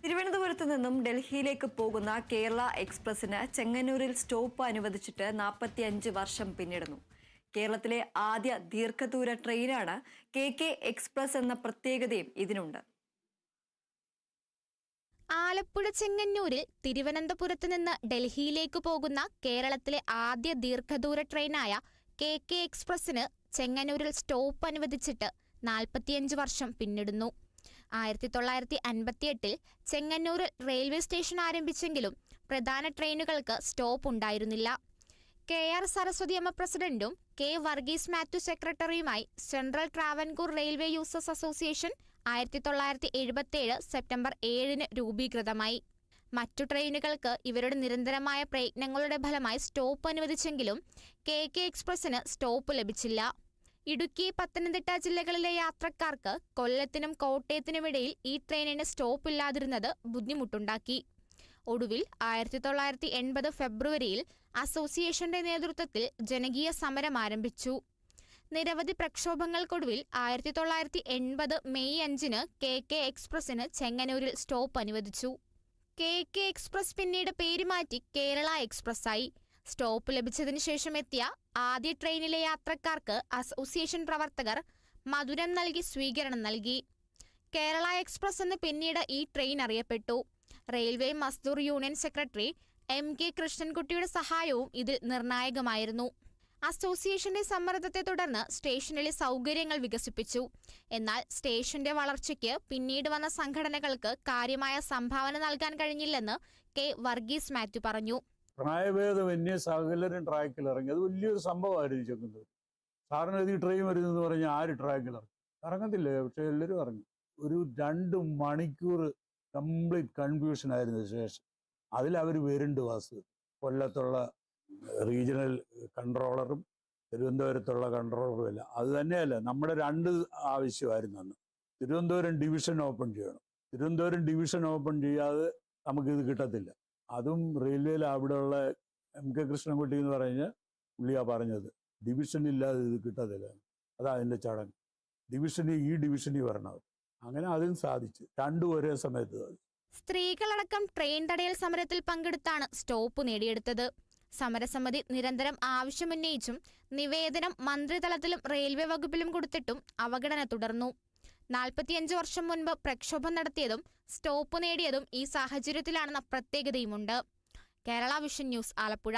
തിരുവനന്തപുരത്ത് നിന്നും ഡൽഹിയിലേക്ക് പോകുന്ന കേരള എക്സ്പ്രസിന് ചെങ്ങന്നൂരിൽ സ്റ്റോപ്പ് അനുവദിച്ചിട്ട് 45 വർഷം പിന്നിടുന്നു. കേരളത്തിലെ ആദ്യ ദീർഘദൂര ട്രെയിനാണ് കെ എക്സ്പ്രസ് എന്ന പ്രത്യേകതയും ഇതിനുണ്ട്. ആലപ്പുഴ ചെങ്ങന്നൂരിൽ തിരുവനന്തപുരത്ത് നിന്ന് ഡൽഹിയിലേക്ക് പോകുന്ന കേരളത്തിലെ ആദ്യ ദീർഘദൂര ട്രെയിനായ കെ എക്സ്പ്രസിന് ചെങ്ങന്നൂരിൽ സ്റ്റോപ്പ് അനുവദിച്ചിട്ട് 45 വർഷം പിന്നിടുന്നു. 1958 ചെങ്ങന്നൂരിൽ റെയിൽവേ സ്റ്റേഷൻ ആരംഭിച്ചെങ്കിലും പ്രധാന ട്രെയിനുകൾക്ക് സ്റ്റോപ്പ് ഉണ്ടായിരുന്നില്ല. KR സരസ്വതിയമ്മ പ്രസിഡന്റും K വർഗീസ് മാത്യു സെക്രട്ടറിയുമായി central Travancore railway users association 1977 September 7 രൂപീകൃതമായി. മറ്റു ട്രെയിനുകൾക്ക് ഇവരുടെ നിരന്തരമായ പ്രയത്നങ്ങളുടെ ഫലമായി സ്റ്റോപ്പ് അനുവദിച്ചെങ്കിലും കെ എക്സ്പ്രസിന് സ്റ്റോപ്പ് ലഭിച്ചില്ല. ഇടുക്കി, പത്തനംതിട്ട ജില്ലകളിലെ യാത്രക്കാർക്ക് കൊല്ലത്തിനും കോട്ടയത്തിനുമിടയിൽ ഈ ട്രെയിനിന് സ്റ്റോപ്പ് ഇല്ലാതിരുന്നത് ബുദ്ധിമുട്ടുണ്ടാക്കി. ഒടുവിൽ 1980 ഫെബ്രുവരിയിൽ അസോസിയേഷന്റെ നേതൃത്വത്തിൽ ജനകീയ സമരം ആരംഭിച്ചു. നിരവധി പ്രക്ഷോഭങ്ങൾക്കൊടുവിൽ 1980 മെയ് 5 കെ എക്സ്പ്രസിന് ചെങ്ങന്നൂരിൽ സ്റ്റോപ്പ് അനുവദിച്ചു. കെ എക്സ്പ്രസ് പിന്നീട് പേരുമാറ്റി കേരള എക്സ്പ്രസ് ആയി. സ്റ്റോപ്പ് ലഭിച്ചതിനു ശേഷം എത്തിയ ആദ്യ ട്രെയിനിലെ യാത്രക്കാർക്ക് അസോസിയേഷൻ പ്രവർത്തകർ മധുരം നൽകി സ്വീകരണം നൽകി. കേരള എക്സ്പ്രസ് എന്ന് പിന്നീട് ഈ ട്രെയിൻ അറിയപ്പെട്ടു. റെയിൽവേ മസ്ദൂർ യൂണിയൻ സെക്രട്ടറി MK കൃഷ്ണൻകുട്ടിയുടെ സഹായവും ഇതിൽ നിർണായകമായിരുന്നു. അസോസിയേഷന്റെ സമ്മർദ്ദത്തെ തുടർന്ന് സ്റ്റേഷനിലെ സൗകര്യങ്ങൾ വികസിപ്പിച്ചു. എന്നാൽ സ്റ്റേഷന്റെ വളർച്ചയ്ക്ക് പിന്നീട് വന്ന സംഘടനകൾക്ക് കാര്യമായ സംഭാവന നൽകാൻ കഴിഞ്ഞില്ലെന്ന് K വർഗീസ് മാത്യു പറഞ്ഞു. പ്രായഭേദമന്യേ സകലരും ട്രാക്കിൽ ഇറങ്ങി. അത് വലിയൊരു സംഭവമായിരുന്നു ചെക്കുന്നത്. സാറിന് ഈ ട്രെയിൻ വരുന്നെന്ന് പറഞ്ഞാൽ ആര് ട്രാക്കിൽ ഇറങ്ങി? ഇറങ്ങത്തില്ല. പക്ഷെ എല്ലാവരും ഇറങ്ങി. ഒരു 2 മണിക്കൂർ കംപ്ലീറ്റ് കൺഫ്യൂഷൻ ആയിരുന്നു ശേഷം. അതിലവർ വരുന്നുണ്ട് വാസ്തു. കൊല്ലത്തുള്ള റീജിയണൽ കൺട്രോളറും തിരുവനന്തപുരത്തുള്ള കൺട്രോളറും അല്ല. അത് തന്നെയല്ല, നമ്മുടെ 2 ആവശ്യമായിരുന്നു അന്ന്. തിരുവനന്തപുരം ഡിവിഷൻ ഓപ്പൺ ചെയ്യണം. തിരുവനന്തപുരം ഡിവിഷൻ ഓപ്പൺ ചെയ്യാതെ നമുക്കിത് കിട്ടത്തില്ല. അതും റെയിൽവേയിൽ അവിടെയുള്ള MK കൃഷ്ണൻകുട്ടി എന്ന് പറഞ്ഞ പുള്ളിയാ പറഞ്ഞത്, ഡിവിഷൻ ഇല്ലാതെ ഇത് കിട്ടത്തില്ല. അതാ അതിൻ്റെ ചടങ്ങ്. ഈ ഡിവിഷനിൽ വരണം. അങ്ങനെ അതും സാധിച്ചു. 2 ഒരേ സമയത്ത് സാധിച്ചു. സ്ത്രീകളടക്കം ട്രെയിൻ തടയൽ സമരത്തിൽ പങ്കെടുത്താണ് സ്റ്റോപ്പ് നേടിയെടുത്തത്. സമരസമിതി നിരന്തരം ആവശ്യമുന്നയിച്ചും നിവേദനം മന്ത്രിതലത്തിലും റെയിൽവേ വകുപ്പിലും കൊടുത്തിട്ടും അവഗണന തുടർന്നു. 45 വർഷം മുൻപ് പ്രക്ഷോഭം നടത്തിയതും സ്റ്റോപ്പ് നേടിയതും ഈ സാഹചര്യത്തിലാണെന്ന പ്രത്യേകതയുമുണ്ട്. Kerala vision news, Alappuzha.